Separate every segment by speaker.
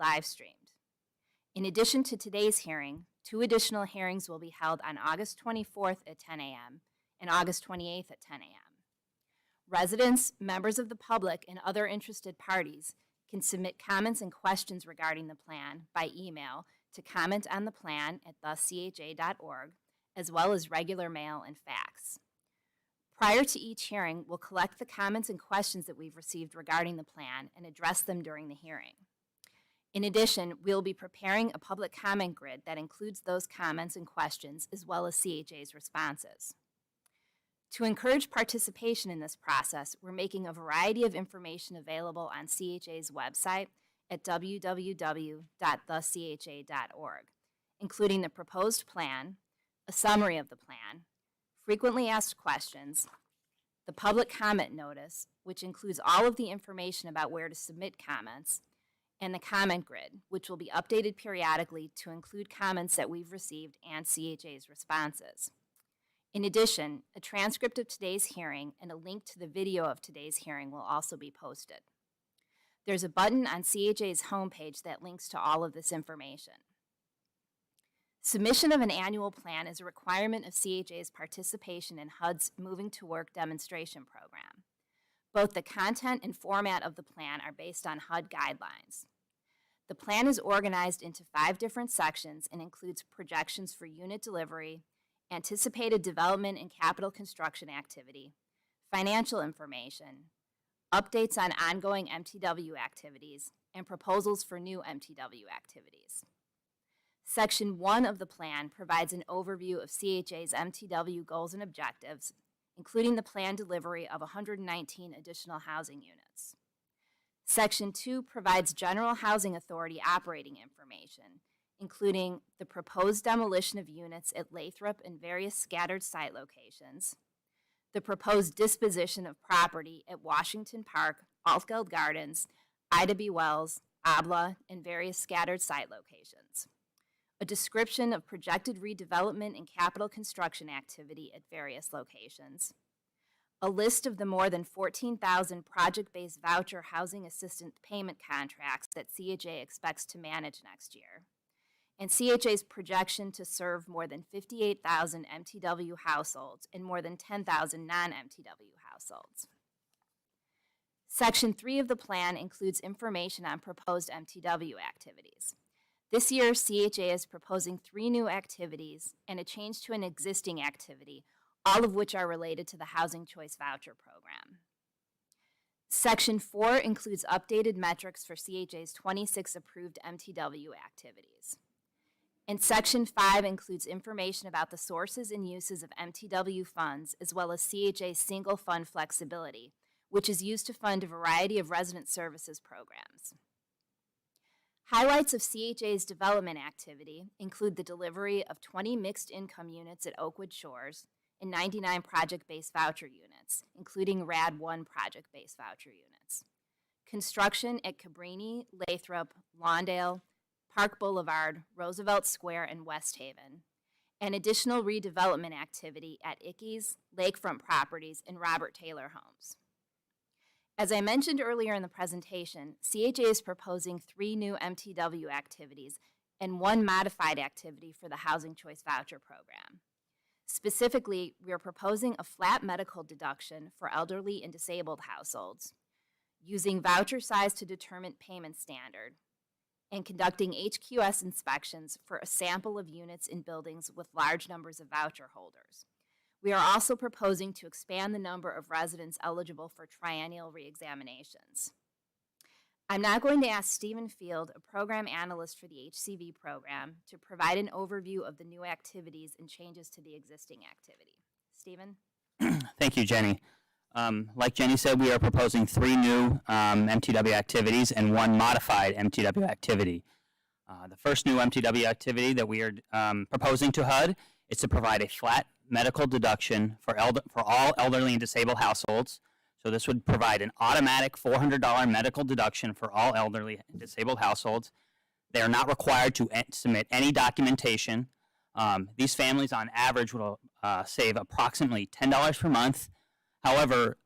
Speaker 1: live streamed. In addition to today's hearing, 2 additional hearings will be held on August 24th at 10 a.m. and August 28th at 10 a.m. Residents, members of the public, and other interested parties can submit comments and questions regarding the plan by email to commentontheplan@thcha.org, as well as regular mail and fax. Prior to each hearing, we'll collect the comments and questions that we've received regarding the plan and address them during the hearing. In addition, we'll be preparing a public comment grid that includes those comments and questions as well as CHA's responses. To encourage participation in this process, we're making a variety of information available on CHA's website at www.thcha.org, including the proposed plan, a summary of the plan, frequently asked questions, the public comment notice, which includes all of the information about where to submit comments, and the comment grid, which will be updated periodically to include comments that we've received and CHA's responses. In addition, a transcript of today's hearing and a link to the video of today's hearing will also be posted. There's a button on CHA's homepage that links to all of this information. Submission of an annual plan is a requirement of CHA's participation in HUD's Moving to Work demonstration program. Both the content and format of the plan are based on HUD guidelines. The plan is organized into 5 different sections and includes projections for unit delivery, anticipated development and capital construction activity, financial information, updates on ongoing MTW activities, and proposals for new MTW activities. Section 1 of the plan provides an overview of CHA's MTW goals and objectives, including the planned delivery of 119 additional housing units. Section 2 provides General Housing Authority operating information, including the proposed demolition of units at Lathrop and various scattered site locations, the proposed disposition of property at Washington Park, Altgeld Gardens, Ida B. Wells, Abla, and various scattered site locations, a description of projected redevelopment and capital construction activity at various locations, a list of the more than 14,000 project-based voucher housing assistance payment contracts that CHA expects to manage next year, and CHA's projection to serve more than 58,000 MTW households and more than 10,000 non-MTW households. Section 3 of the plan includes information on proposed MTW activities. This year, CHA is proposing 3 new activities and a change to an existing activity, all of which are related to the Housing Choice Voucher Program. Section 4 includes updated metrics for CHA's 26 approved MTW activities. And Section 5 includes information about the sources and uses of MTW funds, as well as CHA's single fund flexibility, which is used to fund a variety of resident services programs. Highlights of CHA's development activity include the delivery of 20 mixed income units at Oakwood Shores and 99 project-based voucher units, including RAD 1 project-based voucher units. Construction at Cabrini, Lathrop, Lawndale, Park Boulevard, Roosevelt Square, and West Haven, and additional redevelopment activity at Hqs, Lakefront Properties, and Robert Taylor Homes. As I mentioned earlier in the presentation, CHA is proposing 3 new MTW activities and 1 modified activity for the Housing Choice Voucher Program. Specifically, we are proposing a flat medical deduction for elderly and disabled households, using voucher size to determine payment standard, and conducting Hqs inspections for a sample of units in buildings with large numbers of voucher holders. We are also proposing to expand the number of residents eligible for triennial reexaminations. I'm now going to ask Stephen Field, a program analyst for the HCV program, to provide an overview of the new activities and changes to the existing activity. Stephen?
Speaker 2: Thank you, Jenny. Like Jenny said, we are proposing 3 new MTW activities and 1 modified MTW activity. The first new MTW activity that we are proposing to HUD is to provide a flat medical deduction for all elderly and disabled households. So this would provide an automatic $400 medical deduction for all elderly and disabled households. They are not required to submit any documentation. These families on average will save approximately $10 per month. However,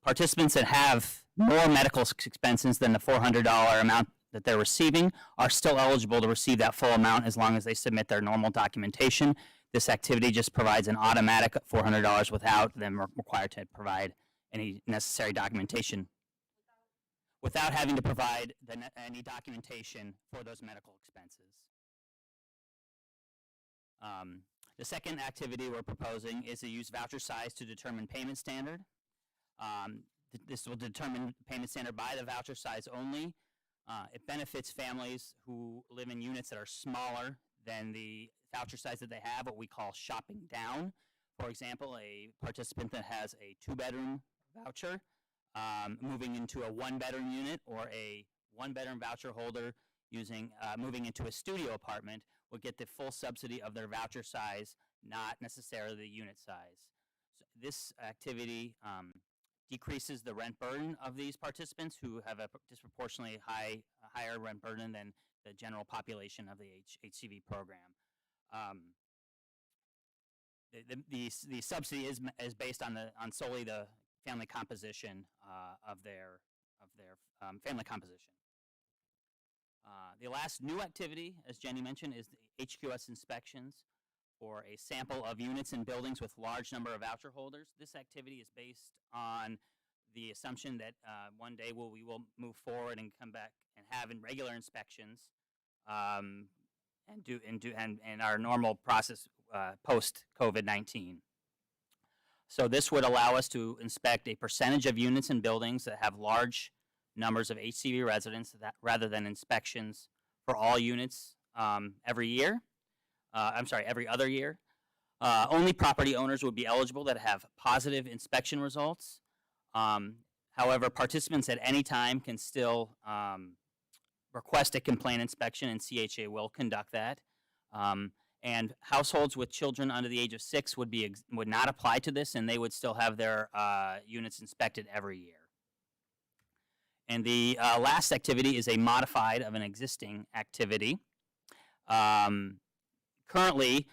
Speaker 2: participants that have more medical expenses than the $400 amount that they're receiving are still eligible to receive that full amount as long as they submit their normal documentation. This activity just provides an automatic $400 without them required to provide any necessary documentation, without having to provide any documentation for those medical expenses. The second activity we're proposing is to use voucher size to determine payment standard. This will determine payment standard by the voucher size only. It benefits families who live in units that are smaller than the voucher size that they have, what we call shopping down. For example, a participant that has a 2-bedroom voucher moving into a 1-bedroom unit, or a 1-bedroom voucher holder moving into a studio apartment will get the full subsidy of their voucher size, not necessarily the unit size. So this activity decreases the rent burden of these participants who have a disproportionately higher rent burden than the general population of the HCV program. The subsidy is based on solely the family composition of their family composition. The last new activity, as Jenny mentioned, is the Hqs Inspections, or a sample of units and buildings with large number of voucher holders. This activity is based on the assumption that one day we will move forward and come back and have regular inspections and our normal process post COVID-19. So this would allow us to inspect a percentage of units and buildings that have large numbers of HCV residents, rather than inspections for all units every other year. Only property owners would be eligible that have positive inspection results. However, participants at any time can still request a complaint inspection, and CHA will conduct that. And households with children under the age of 6 would not apply to this, and they would still have their units inspected every year. And the last activity is a modified of an existing activity. Currently,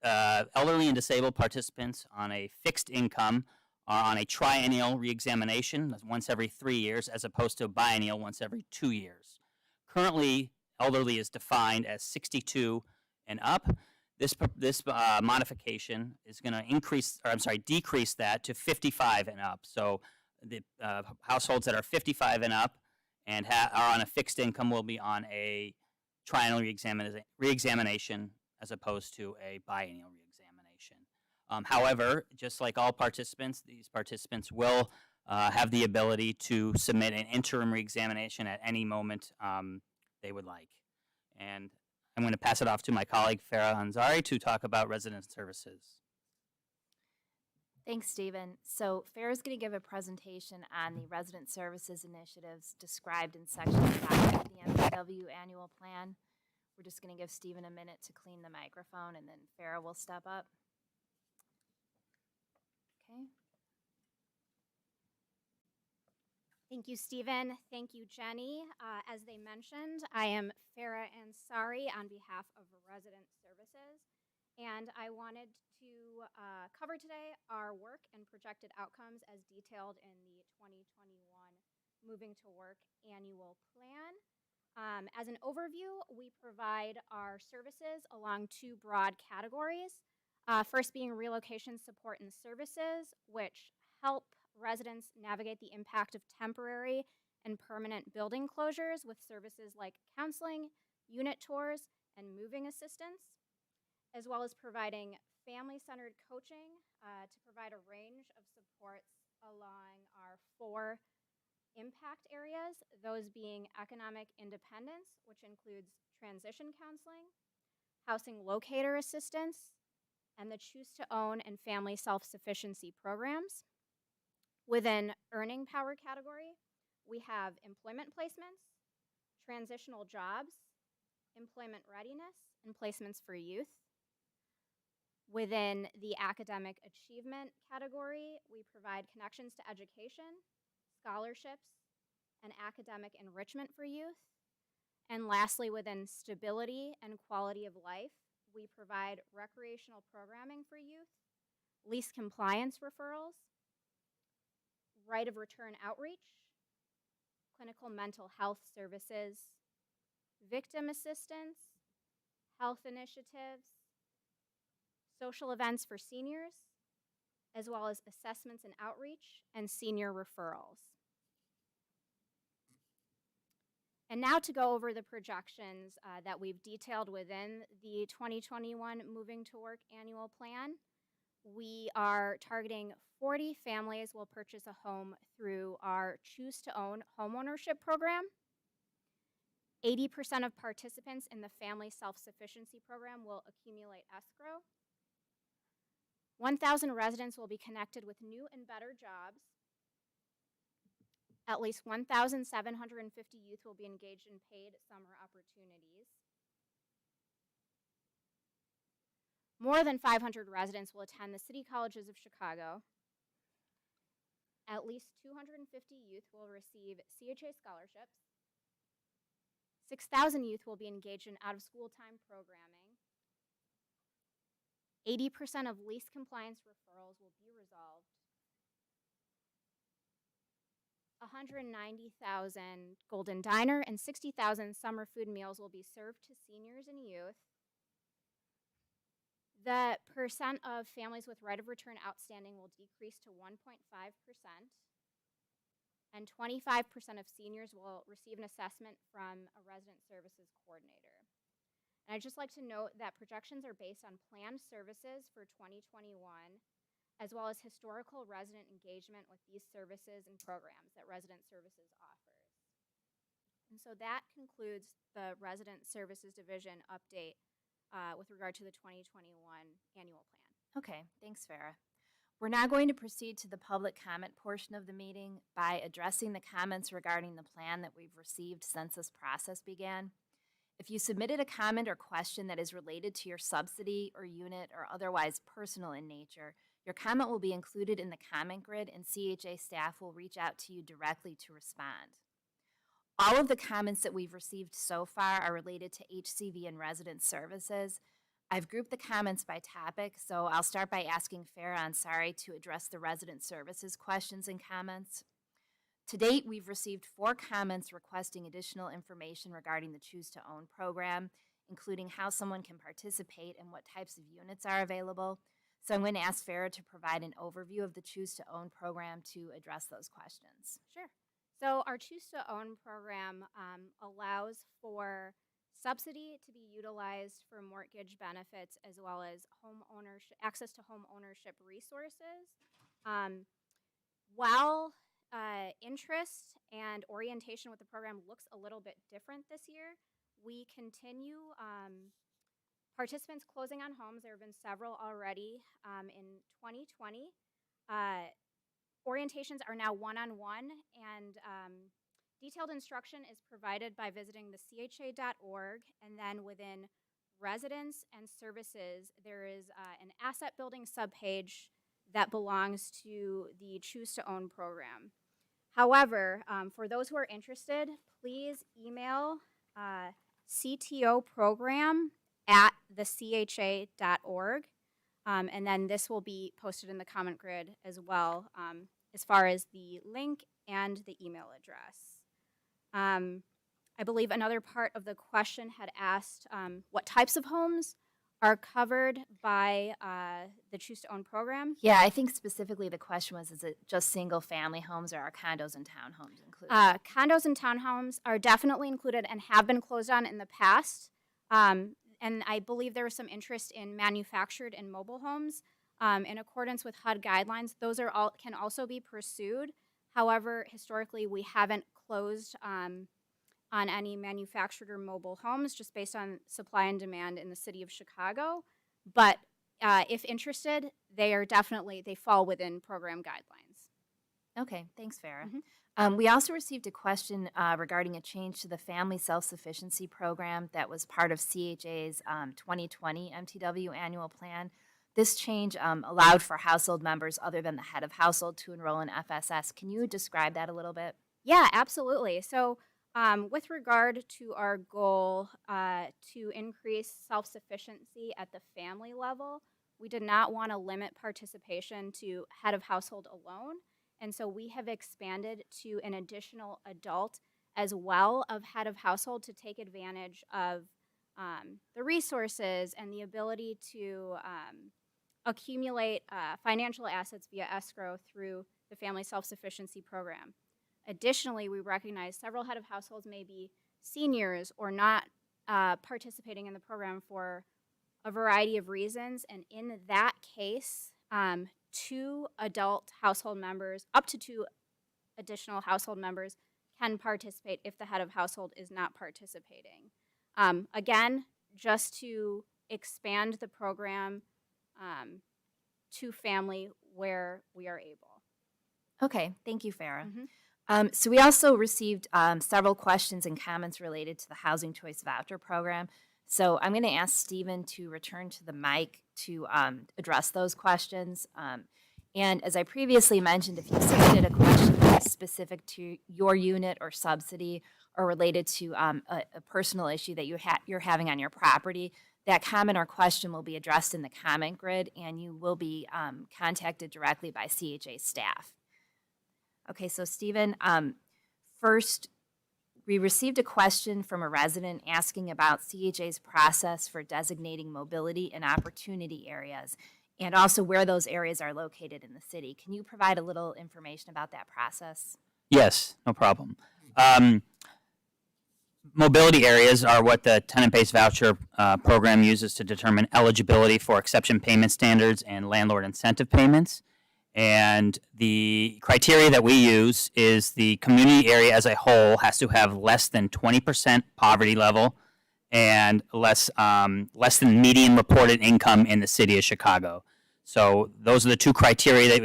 Speaker 2: elderly and disabled participants on a fixed income are on a triennial reexamination once every 3 years, as opposed to biennial once every 2 years. Currently, elderly is defined as 62 and up. This modification is going to decrease that to 55 and up. So the households that are 55 and up and are on a fixed income will be on a triennial reexamination as opposed to a biennial reexamination. However, just like all participants, these participants will have the ability to submit an interim reexamination at any moment they would like. And I'm going to pass it off to my colleague, Farah Ansari, to talk about resident services.
Speaker 1: Thanks, Stephen. So Farah's going to give a presentation on the resident services initiatives described in Section 5 of the Mtw Annual Plan. We're just going to give Stephen a minute to clean the microphone, and then Farah will step up. Okay.
Speaker 3: Thank you, Stephen. Thank you, Jenny. As they mentioned, I am Farah Ansari on behalf of Resident Services, and I wanted to cover today our work and projected outcomes as detailed in the 2021 Moving to Work Annual Plan. As an overview, we provide our services along 2 broad categories. First being relocation support and services, which help residents navigate the impact of temporary and permanent building closures with services like counseling, unit tours, and moving assistance, as well as providing family-centered coaching to provide a range of supports along our 4 impact areas, those being economic independence, which includes transition counseling, housing locator assistance, and the Choose to Own and family self-sufficiency programs. Within earning power category, we have employment placements, transitional jobs, employment readiness, and placements for youth. Within the academic achievement category, we provide connections to education, scholarships, and academic enrichment for youth. And lastly, within stability and quality of life, we provide recreational programming for youth, lease compliance referrals, right of return outreach, clinical mental health services, victim assistance, health initiatives, social events for seniors, as well as assessments and outreach, and senior referrals. And now to go over the projections that we've detailed within the 2021 Moving to Work annual plan. We are targeting 40 families will purchase a home through our Choose to Own homeownership program. 80% of participants in the Family Self-Sufficiency Program will accumulate escrow. 1,000 residents will be connected with new and better jobs. At least 1,750 youth will be engaged in paid summer opportunities. More than 500 residents will attend the City Colleges of Chicago. At least 250 youth will receive CHA scholarships. 6,000 youth will be engaged in out-of-school time programming. 80% of lease compliance referrals will be resolved. 190,000 Golden Diner and 60,000 summer food meals will be served to seniors and youth. The percent of families with right of return outstanding will decrease to 1.5%. And 25% of seniors will receive an assessment from a resident services coordinator. And I'd just like to note that projections are based on planned services for 2021, as well as historical resident engagement with these services and programs that Resident Services offers. And so that concludes the Resident Services Division update with regard to the 2021 annual plan.
Speaker 1: Okay, thanks, Farah. We're now going to proceed to the public comment portion of the meeting by addressing the comments regarding the plan that we've received since this process began. If you submitted a comment or question that is related to your subsidy or unit or otherwise personal in nature, your comment will be included in the comment grid and CHA staff will reach out to you directly to respond. All of the comments that we've received so far are related to HCV and resident services. I've grouped the comments by topic, so I'll start by asking Farah Ansari to address the resident services questions and comments. To date, we've received 4 comments requesting additional information regarding the Choose to Own program, including how someone can participate and what types of units are available. So I'm going to ask Farah to provide an overview of the Choose to Own program to address those questions.
Speaker 3: Sure. So our Choose to Own program allows for subsidy to be utilized for mortgage benefits as well as home ownership, access to home ownership resources. While interest and orientation with the program looks a little bit different this year, we continue participants closing on homes. There have been several already in 2020. Orientations are now one-on-one, and detailed instruction is provided by visiting the CHA.org, and then within residents and services, there is an asset building subpage that belongs to the Choose to Own program. However, for those who are interested, please email ctoprogram@thech.org, and then this will be posted in the comment grid as well, as far as the link and the email address. I believe another part of the question had asked what types of homes are covered by the Choose to Own program.
Speaker 1: Yeah, I think specifically the question was, is it just single family homes or are condos and townhomes included?
Speaker 3: Condos and townhomes are definitely included and have been closed on in the past. And I believe there was some interest in manufactured and mobile homes. In accordance with HUD guidelines, those are can also be pursued. However, historically, we haven't closed on any manufactured or mobile homes just based on supply and demand in the city of Chicago. But if interested, they fall within program guidelines.
Speaker 1: Okay, thanks, Farah.
Speaker 3: Mm-hmm.
Speaker 1: We also received a question regarding a change to the Family Self-Sufficiency Program that was part of CHA's 2020 MTW annual plan. This change allowed for household members other than the head of household to enroll in FSS. Can you describe that a little bit?
Speaker 3: Yeah, absolutely. So with regard to our goal to increase self-sufficiency at the family level, we did not want to limit participation to head of household alone. And so we have expanded to an additional adult as well of head of household to take advantage of the resources and the ability to accumulate financial assets via escrow through the Family Self-Sufficiency Program. Additionally, we recognize several head of households may be seniors or not participating in the program for a variety of reasons, and in that case, two adult household members, up to two additional household members, can participate if the head of household is not participating. Again, just to expand the program to family where we are able.
Speaker 1: Okay, thank you, Farah.
Speaker 3: Mhm.
Speaker 1: So we also received several questions and comments related to the Housing Choice Voucher Program. So I'm going to ask Stephen to return to the mic to address those questions. And as I previously mentioned, if you submitted a question that's specific to your unit or subsidy or related to a personal issue that you're having on your property, that comment or question will be addressed in the comment grid, and you will be contacted directly by CHA staff. Okay, so Stephen, first, we received a question from a resident asking about CHA's process for designating mobility and opportunity areas, and also where those areas are located in the city. Can you provide a little information about that process?
Speaker 2: Yes, no problem. Mobility areas are what the tenant-based voucher program uses to determine eligibility for exception payment standards and landlord incentive payments. And the criteria that we use is the community area as a whole has to have less than 20% poverty level and less than median reported income in the city of Chicago. So those are the two criteria that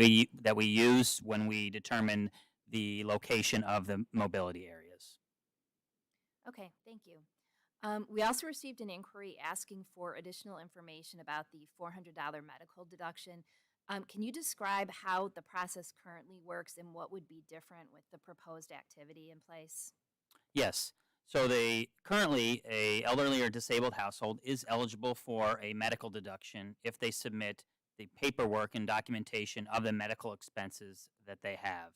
Speaker 2: we use when we determine the location of the mobility areas.
Speaker 1: Okay, thank you. We also received an inquiry asking for additional information about the $400 medical deduction. Can you describe how the process currently works and what would be different with the proposed activity in place?
Speaker 2: Yes. So currently a elderly or disabled household is eligible for a medical deduction if they submit the paperwork and documentation of the medical expenses that they have.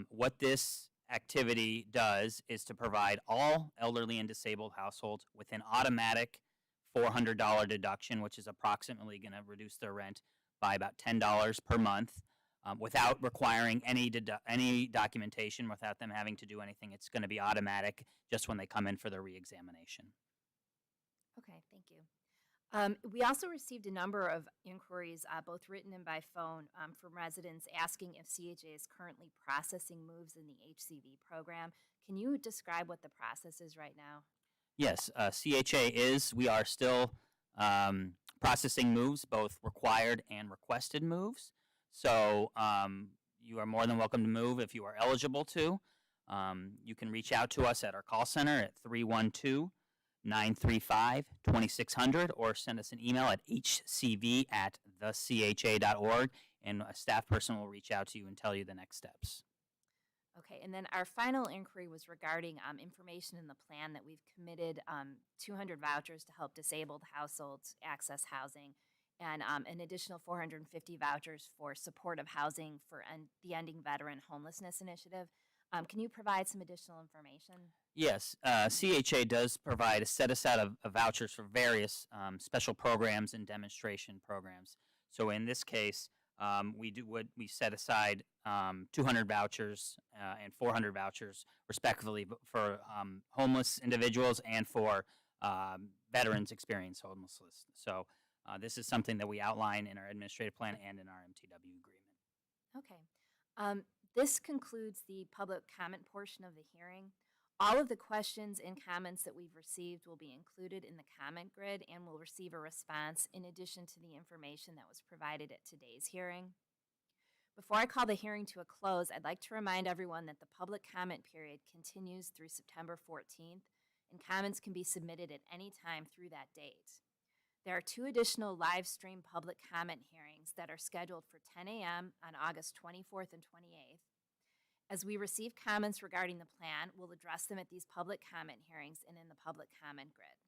Speaker 2: What this activity does is to provide all elderly and disabled households with an automatic $400 deduction, which is approximately going to reduce their rent by about $10 per month, without requiring any documentation, without them having to do anything. It's going to be automatic just when they come in for their reexamination.
Speaker 1: Okay, thank you. We also received a number of inquiries, both written and by phone, from residents asking if CHA is currently processing moves in the HCV program. Can you describe what the process is right now?
Speaker 2: Yes, CHA is. We are still processing moves, both required and requested moves. So you are more than welcome to move if you are eligible to. You can reach out to us at our call center at 312-935-2600 or send us an email at hcv@thecha.org, and a staff person will reach out to you and tell you the next steps.
Speaker 1: Okay, and then our final inquiry was regarding information in the plan that we've committed 200 vouchers to help disabled households access housing, and an additional 450 vouchers for supportive housing for the Ending Veteran Homelessness Initiative. Can you provide some additional information?
Speaker 2: Yes, CHA does provide a set aside of vouchers for various special programs and demonstration programs. So in this case, we set aside 200 vouchers and 400 vouchers, respectively, for homeless individuals and for veterans experience homelessness. So this is something that we outline in our administrative plan and in our MTW agreement.
Speaker 1: Okay. This concludes the public comment portion of the hearing. All of the questions and comments that we've received will be included in the comment grid and will receive a response in addition to the information that was provided at today's hearing. Before I call the hearing to a close, I'd like to remind everyone that the public comment period continues through September 14th, and comments can be submitted at any time through that date. There are 2 additional live stream public comment hearings that are scheduled for 10 a.m. on August 24th and 28th. As we receive comments regarding the plan, we'll address them at these public comment hearings and in the public comment grid.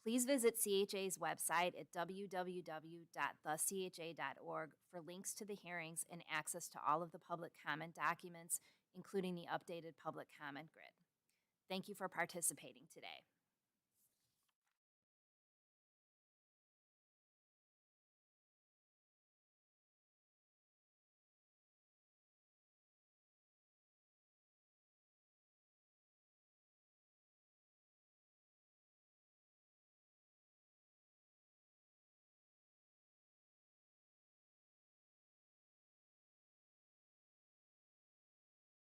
Speaker 1: Please visit CHA's website at www.thecha.org for links to the hearings and access to all of the public comment documents, including the updated public comment grid. Thank you for participating today.